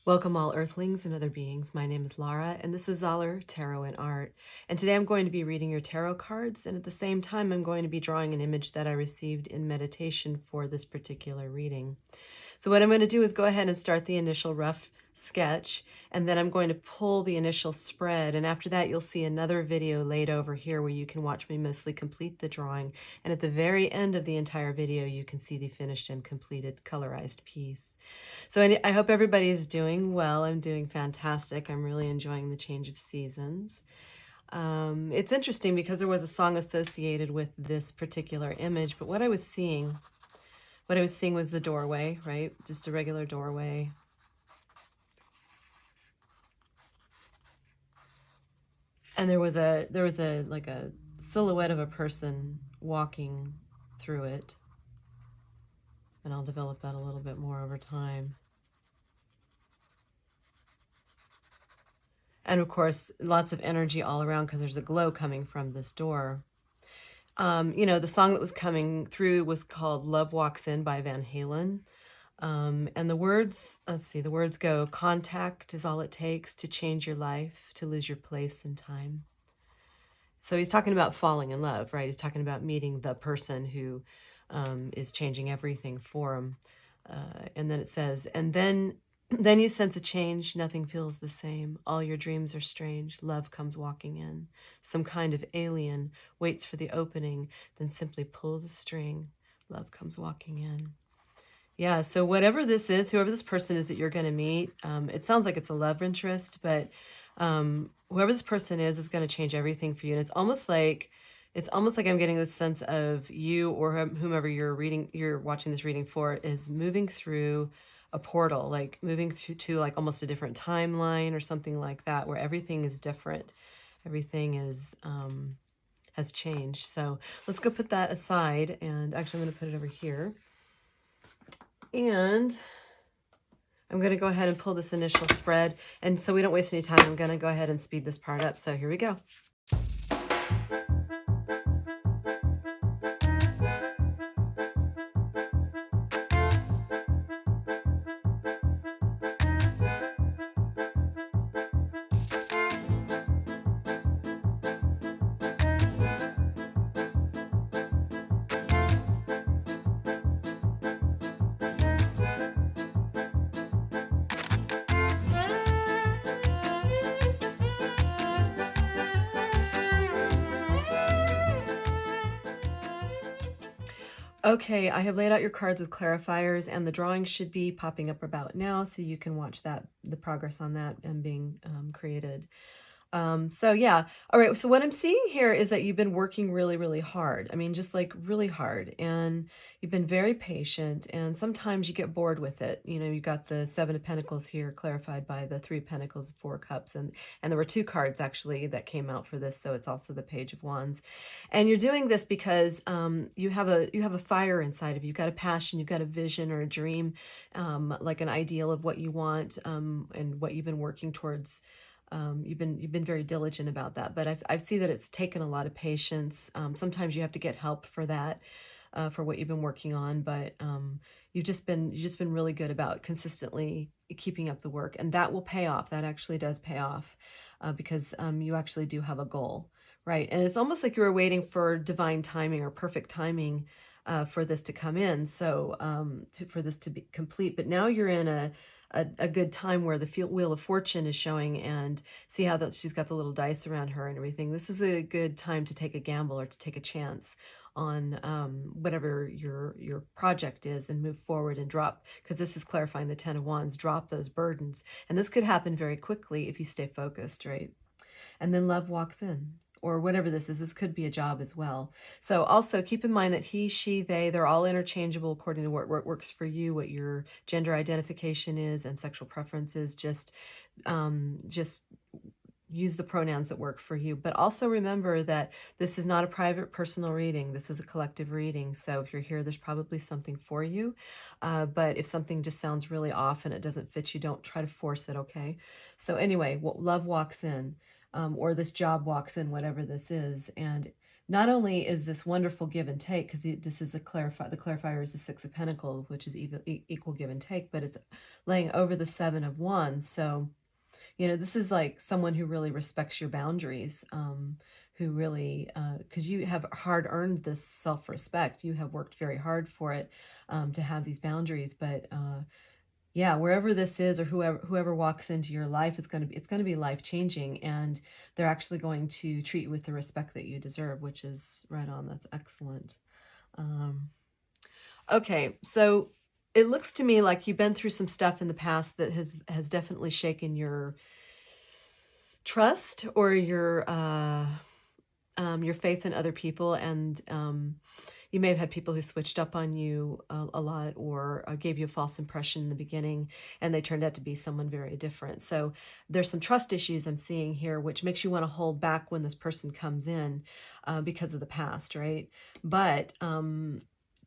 Welcome all earthlings and other beings. My name is Laura and this is Zoller Tarot and Art. And today I'm going to be reading your tarot cards, and at the same time I'm going to be drawing an image that I received in meditation for this particular reading. So what I'm going to do is go ahead and start the initial rough sketch, and then I'm going to pull the initial spread, and after that you'll see another video laid over here where you can watch me mostly complete the drawing, and at the very end of the entire video you can see the finished and completed colorized piece. So I hope everybody is doing well. I'm doing fantastic. I'm really enjoying the change of seasons. It's interesting because there was a song associated with this particular image, but what I was seeing was the doorway, right? Just a regular doorway. And there was a like a silhouette of a person walking through it. And I'll develop that a little bit more over time. And of course, lots of energy all around because there's a glow coming from this door. The song that was coming through was called Love Walks In by Van Halen. And the words, the words go, contact is all it takes to change your life, to lose your place in time. So he's talking about falling in love, right? He's talking about meeting the person who is changing everything for him. And then it says, and then you sense a change, nothing feels the same. All your dreams are strange. Love comes walking in. Some kind of alien waits for the opening, then simply pulls a string. Love comes walking in. Yeah, so whatever this is, whoever this person is that you're going to meet, it sounds like it's a love interest, but whoever this person is going to change everything for you. And it's almost like I'm getting this sense of you or whomever you're watching this reading for is moving through a portal, like moving through to like almost a different timeline or something like that, where everything is different. Everything is has changed. So let's go put that aside. And actually, I'm going to put it over here. And I'm going to go ahead and pull this initial spread. And so we don't waste any time, I'm going to go ahead and speed this part up. So here we go. Okay, I have laid out your cards with clarifiers, and the drawing should be popping up about now, so you can watch the progress on that and being created. So yeah, all right. So what I'm seeing here is that you've been working really, really hard. I mean, just like really hard, and you've been very patient, and sometimes you get bored with it. You got the Seven of Pentacles here clarified by the Three of Pentacles, Four of Cups, and there were two cards actually that came out for this. So it's also the Page of Wands. And you're doing this because you have a fire inside of you. You've got a passion, you've got a vision or a dream, like an ideal of what you want, and what you've been working towards. You've been very diligent about that, but I see that it's taken a lot of patience. Sometimes you have to get help for that, for what you've been working on, but you've just been really good about consistently keeping up the work, and that will pay off. That actually does pay off, because you actually do have a goal, right? And it's almost like you were waiting for divine timing or perfect timing, for this to come in, so for this to be complete. But now you're in a good time where the Wheel of Fortune is showing, and see how that she's got the little dice around her and everything. This is a good time to take a gamble or to take a chance on whatever your project is, and move forward and drop, because this is clarifying the Ten of Wands, drop those burdens. And this could happen very quickly if you stay focused, right? And then love walks in, or whatever this is. This could be a job as well. So also keep in mind that he, she, they're all interchangeable according to what works for you, what your gender identification is and sexual preferences. Just use the pronouns that work for you. But also remember that this is not a private personal reading. This is a collective reading. So if you're here, there's probably something for you. But if something just sounds really off and it doesn't fit you, don't try to force it, okay? So anyway, love walks in. Or this job walks in, whatever this is, and not only is this wonderful give and take, because this is the clarifier is the Six of Pentacles, which is equal give and take, but it's laying over the Seven of Wands. So, you know, this is like someone who really respects your boundaries, who really, because you have hard earned this self-respect. You have worked very hard for it, to have these boundaries. But yeah, wherever this is, or whoever walks into your life, it's going to be life changing, and they're actually going to treat you with the respect that you deserve, which is right on. That's excellent. Um, okay, so it looks to me like you've been through some stuff in the past that has definitely shaken your trust, or your faith in other people, and you may have had people who switched up on you a lot, or gave you a false impression in the beginning, and they turned out to be someone very different. So there's some trust issues I'm seeing here, which makes you want to hold back when this person comes in, because of the past, right? But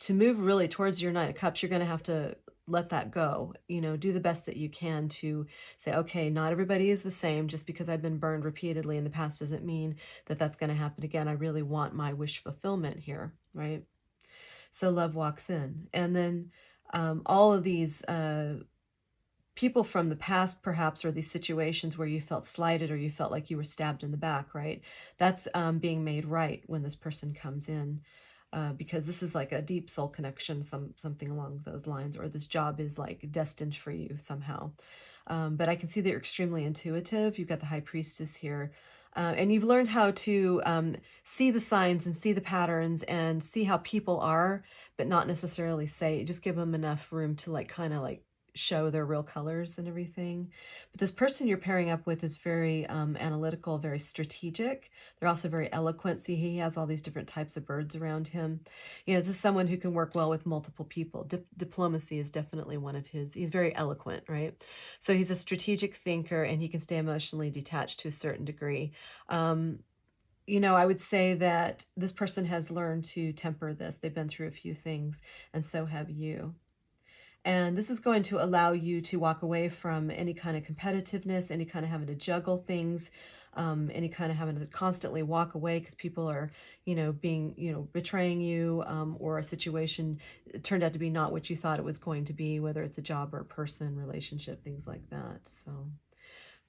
to move really towards your Nine of Cups, you're going to have to let that go. You know, do the best that you can to say, okay, not everybody is the same. Just because I've been burned repeatedly in the past doesn't mean that that's going to happen again. I really want my wish fulfillment here, right? So love walks in. And then all of these people from the past, perhaps, or these situations where you felt slighted or you felt like you were stabbed in the back, right? That's being made right when this person comes in. Because this is like a deep soul connection, something along those lines, or this job is like destined for you somehow. But I can see that you're extremely intuitive. You've got the High Priestess here. And you've learned how to see the signs and see the patterns and see how people are, but not necessarily say, just give them enough room to like kind of like show their real colors and everything. But this person you're pairing up with is very analytical, very strategic. They're also very eloquent. See, he has all these different types of birds around him. You know, this is someone who can work well with multiple people. Diplomacy is definitely one of his. He's very eloquent, right? So he's a strategic thinker, and he can stay emotionally detached to a certain degree. You know, I would say that this person has learned to temper this. They've been through a few things, and so have you. And this is going to allow you to walk away from any kind of competitiveness, any kind of having to juggle things, any kind of having to constantly walk away because people are, you know, betraying you, or a situation turned out to be not what you thought it was going to be, whether it's a job or a person, relationship, things like that. So,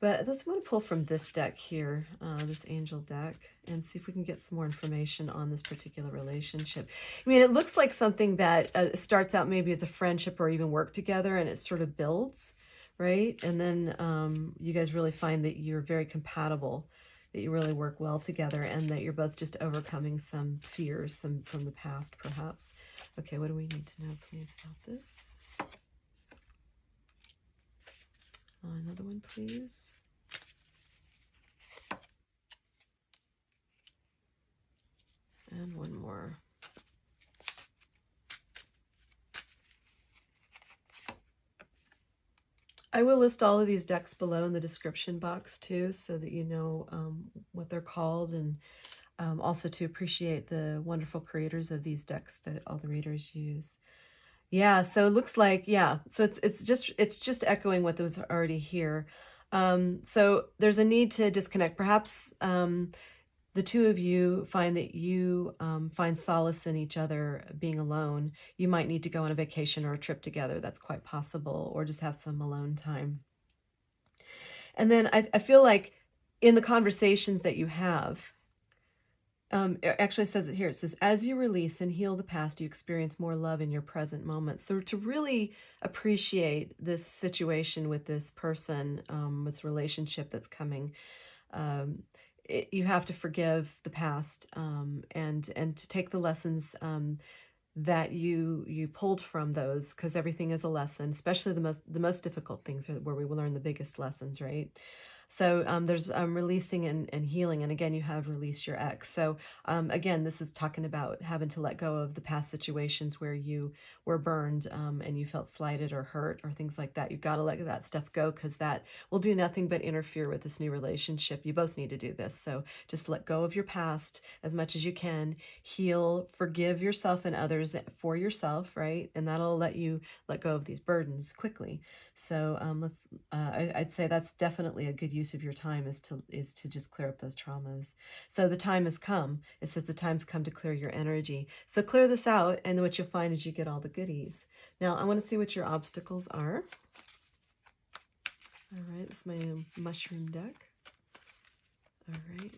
but let's want to pull from this deck here, this angel deck, and see if we can get some more information on this particular relationship. I mean, it looks like something that starts out maybe as a friendship or even work together, and it sort of builds, right? And then you guys really find that you're very compatible, that you really work well together, and that you're both just overcoming some fears, some from the past, perhaps. Okay, what do we need to know, please, about this? Another one, please. And one more. I will list all of these decks below in the description box too, so that you know what they're called, and also to appreciate the wonderful creators of these decks that all the readers use. Yeah, so it looks like, yeah, so it's just echoing what was already here. So there's a need to disconnect. Perhaps the two of you find that you find solace in each other being alone. You might need to go on a vacation or a trip together. That's quite possible, or just have some alone time. And then I feel like in the conversations that you have, it actually says it here. It says, as you release and heal the past, you experience more love in your present moment. So to really appreciate this situation with this person, this relationship that's coming, you have to forgive the past, and to take the lessons that you pulled from those, because everything is a lesson. Especially the most difficult things are where we will learn the biggest lessons, right? So there's releasing and healing. And again, you have released your ex. So again, this is talking about having to let go of the past situations where you were burned, and you felt slighted or hurt or things like that. You've got to let that stuff go, because that will do nothing but interfere with this new relationship. You both need to do this. So just let go of your past as much as you can. Heal, forgive yourself and others for yourself, right? And that'll let you let go of these burdens quickly. So I'd say that's definitely a good use of your time is to just clear up those traumas. So the time has come. It says the time's come to clear your energy. So clear this out, and what you'll find is you get all the goodies. Now I want to see what your obstacles are. All right, this is my mushroom deck. All right,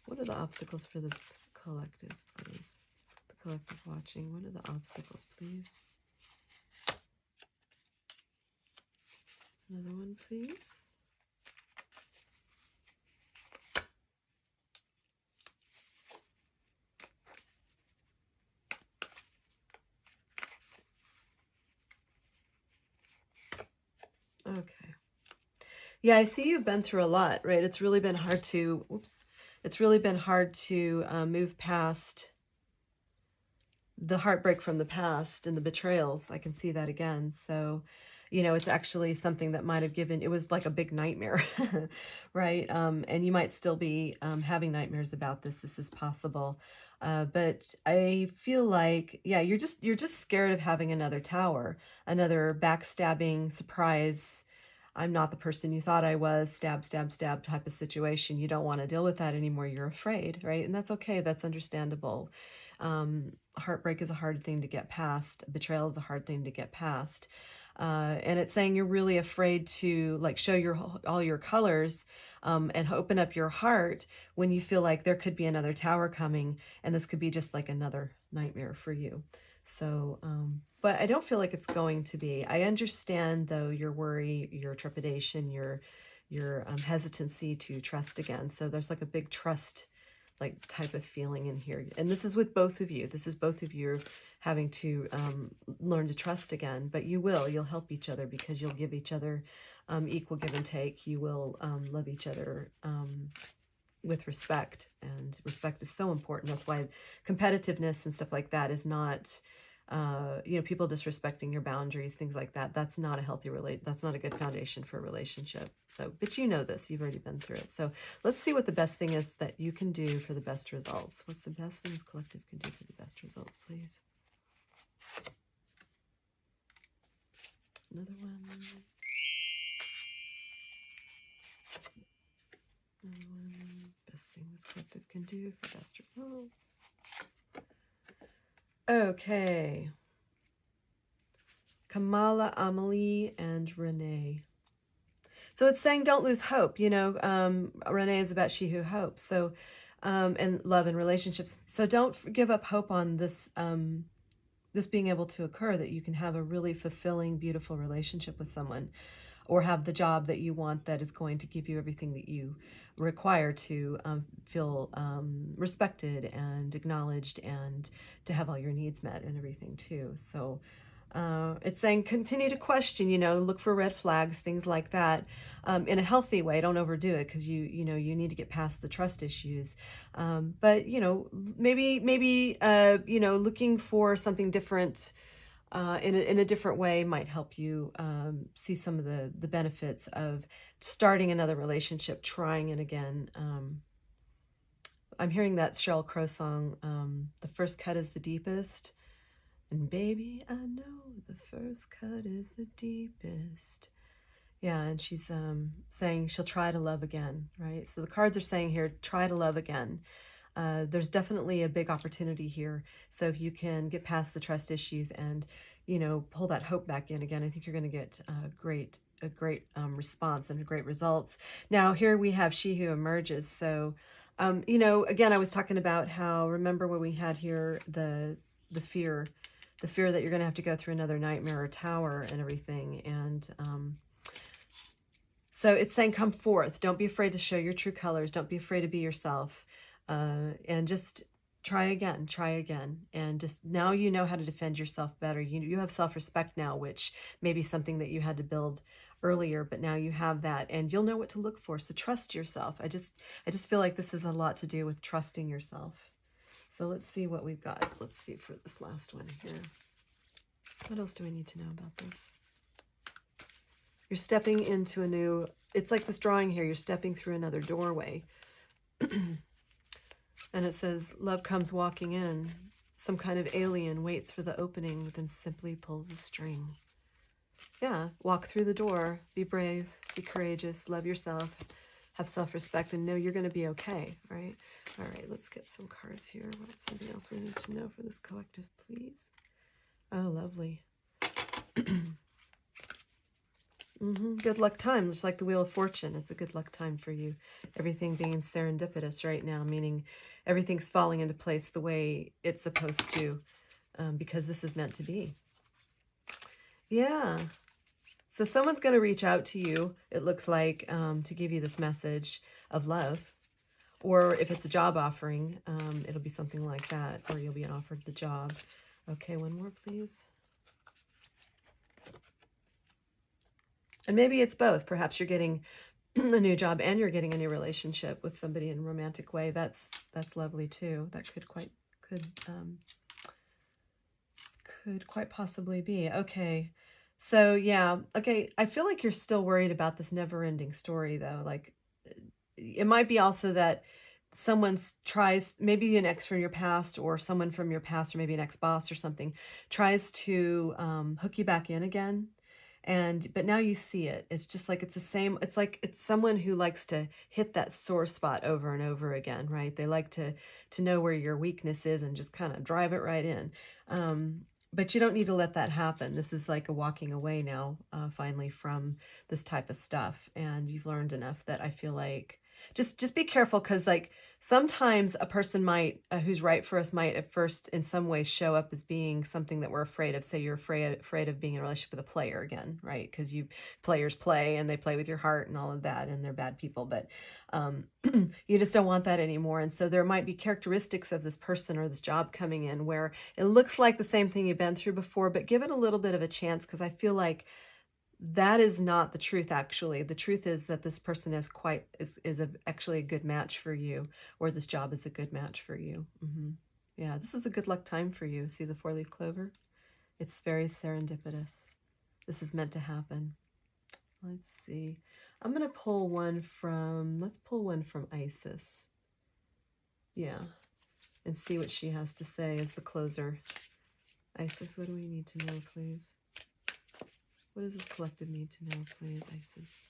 what are the obstacles for this collective, please? The collective watching, what are the obstacles, please? Another one, please. Okay. Yeah, I see you've been through a lot, right? It's really been hard to, it's really been hard to move past the heartbreak from the past and the betrayals. I can see that again. So, you know, it's actually something that might have given, it was like a big nightmare, right? And you might still be having nightmares about this. This is possible. But I feel like, yeah, you're just scared of having another tower, another backstabbing surprise. I'm not the person you thought I was, stab, stab, stab type of situation. You don't want to deal with that anymore. You're afraid, right? And that's okay. That's understandable. Heartbreak is a hard thing to get past. Betrayal is a hard thing to get past. And it's saying you're really afraid to like show all your colors and open up your heart when you feel like there could be another tower coming, and this could be just like another nightmare for you. So, but I don't feel like it's going to be. I understand though your worry, your trepidation, your hesitancy to trust again. So there's like a big trust like type of feeling in here, and this is with both of you. This is both of you having to learn to trust again. But you'll help each other because you'll give each other equal give and take. You will love each other with respect, and respect is so important. That's why competitiveness and stuff like that is not, you know, people disrespecting your boundaries, things like that. That's not a healthy that's not a good foundation for a relationship. So, but you know this, you've already been through it. So let's see what the best thing is that you can do for the best results. What's the best thing this collective can do for the best results, please? Another one. Another one. Best thing this collective can do for best results. Okay. Kamala, Amelie, and Renee. So it's saying don't lose hope. You know, Renee is about she who hopes. So, and love and relationships. So don't give up hope on this, this being able to occur, that you can have a really fulfilling, beautiful relationship with someone, or have the job that you want that is going to give you everything that you require to feel respected and acknowledged, and to have all your needs met and everything too. So it's saying continue to question, you know, look for red flags, things like that, in a healthy way. Don't overdo it, because you know, you need to get past the trust issues. But, you know, maybe you know, looking for something different in a different way might help you see some of the benefits of starting another relationship, trying it again. I'm hearing that Sheryl Crow song, the first cut is the deepest. And baby, I know the first cut is the deepest. Yeah, and she's saying she'll try to love again, right? So the cards are saying here, try to love again. There's definitely a big opportunity here. So if you can get past the trust issues and, you know, pull that hope back in again, I think you're going to get a great response and great results. Now here we have she who emerges. So, you know, again, I was talking about how, remember when we had here the fear that you're going to have to go through another nightmare or tower and everything. And so it's saying come forth. Don't be afraid to show your true colors. Don't be afraid to be yourself. And just try again. And just now you know how to defend yourself better. You have self-respect now, which may be something that you had to build earlier, but now you have that, and you'll know what to look for. So trust yourself. I just feel like this has a lot to do with trusting yourself. So let's see what we've got. Let's see for this last one here. What else do we need to know about this? You're stepping into a new, it's like this drawing here, you're stepping through another doorway. And it says, love comes walking in. Some kind of alien waits for the opening, then simply pulls a string. Yeah, walk through the door, be brave, be courageous, love yourself, have self-respect and know you're going to be okay, right? All right, let's get some cards here. What's something else we need to know for this collective, please? Oh, lovely. Good luck time, just like the Wheel of Fortune. It's a good luck time for you. Everything being serendipitous right now, meaning everything's falling into place the way it's supposed to, because this is meant to be. Yeah. So someone's going to reach out to you, it looks like, to give you this message of love. Or if it's a job offering, it'll be something like that, or you'll be offered the job. Okay, one more, please. And maybe it's both. Perhaps you're getting a new job and you're getting a new relationship with somebody in a romantic way. That's lovely too. That could quite possibly be. Okay. So yeah, okay. I feel like you're still worried about this never-ending story though. Like it might be also that someone tries, maybe an ex from your past or someone from your past, or maybe an ex-boss or something, tries to hook you back in again. But now you see it. It's just like it's the same. It's like it's someone who likes to hit that sore spot over and over again, right? They like to know where your weakness is and just kind of drive it right in. But you don't need to let that happen. This is like a walking away now, finally, from this type of stuff. And you've learned enough that I feel like just be careful, because like sometimes a person might who's right for us might at first in some ways show up as being something that we're afraid of. Say you're afraid of being in a relationship with a player again, right? Because players play and they play with your heart and all of that, and they're bad people, but you just don't want that anymore. And so there might be characteristics of this person or this job coming in where it looks like the same thing you've been through before, but give it a little bit of a chance, because I feel like that is not the truth. Actually, the truth is that this person is actually a good match for you, or this job is a good match for you. Yeah, this is a good luck time for you. See the 4-leaf clover? It's very serendipitous. This is meant to happen. Let's see. I'm going to pull one from, let's pull one from Isis. Yeah, and see what she has to say as the closer. Isis, what do we need to know, please? What does this collective need to know, please, Isis?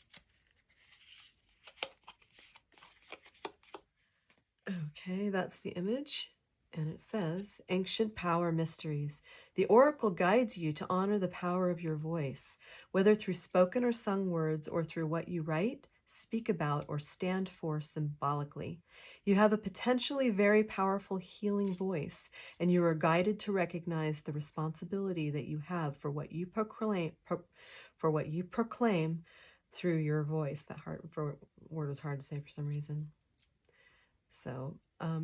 Okay, that's the image. And it says, Ancient Power Mysteries. The Oracle guides you to honor the power of your voice, whether through spoken or sung words, or through what you write, speak about, or stand for symbolically. You have a potentially very powerful healing voice, and you are guided to recognize the responsibility that you have for what you proclaim through your voice. That word was hard to say for some reason. So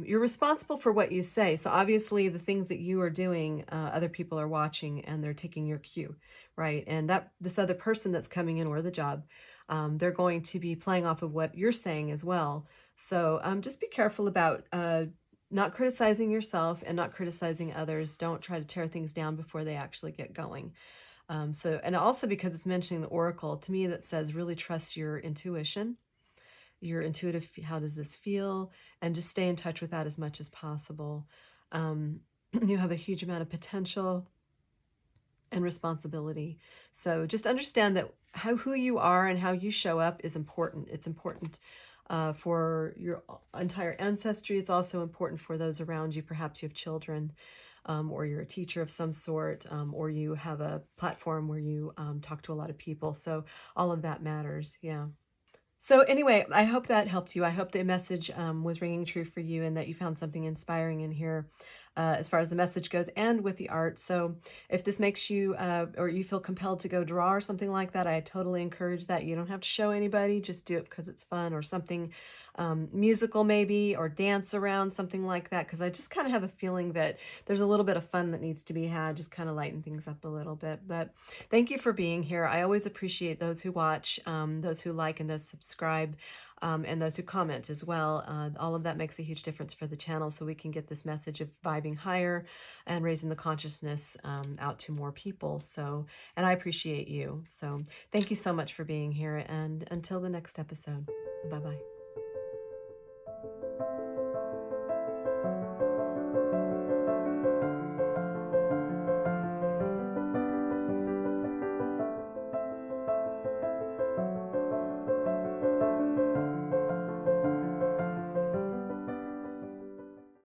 you're responsible for what you say. So obviously the things that you are doing, other people are watching and they're taking your cue, right? And this other person that's coming in, or the job, they're going to be playing off of what you're saying as well. So just be careful about not criticizing yourself and not criticizing others. Don't try to tear things down before they actually get going. And also because it's mentioning the Oracle, to me that says really trust your intuition. Your intuitive, how does this feel? And just stay in touch with that as much as possible. You have a huge amount of potential and responsibility. So just understand that who you are and how you show up is important. It's important for your entire ancestry. It's also important for those around you. Perhaps you have children, or you're a teacher of some sort, or you have a platform where you talk to a lot of people. So all of that matters. Yeah. So anyway, I hope that helped you. I hope the message was ringing true for you, and that you found something inspiring in here as far as the message goes and with the art. So if this makes you, or you feel compelled to go draw or something like that, I totally encourage that. You don't have to show anybody, just do it because it's fun, or something musical maybe, or dance around, something like that. Because I just kind of have a feeling that there's a little bit of fun that needs to be had, just kind of lighten things up a little bit. But thank you for being here. I always appreciate those who watch, those who like, and those subscribe. And those who comment as well. All of that makes a huge difference for the channel, so we can get this message of vibing higher and raising the consciousness out to more people. So, and I appreciate you. So thank you so much for being here, and until the next episode, bye-bye.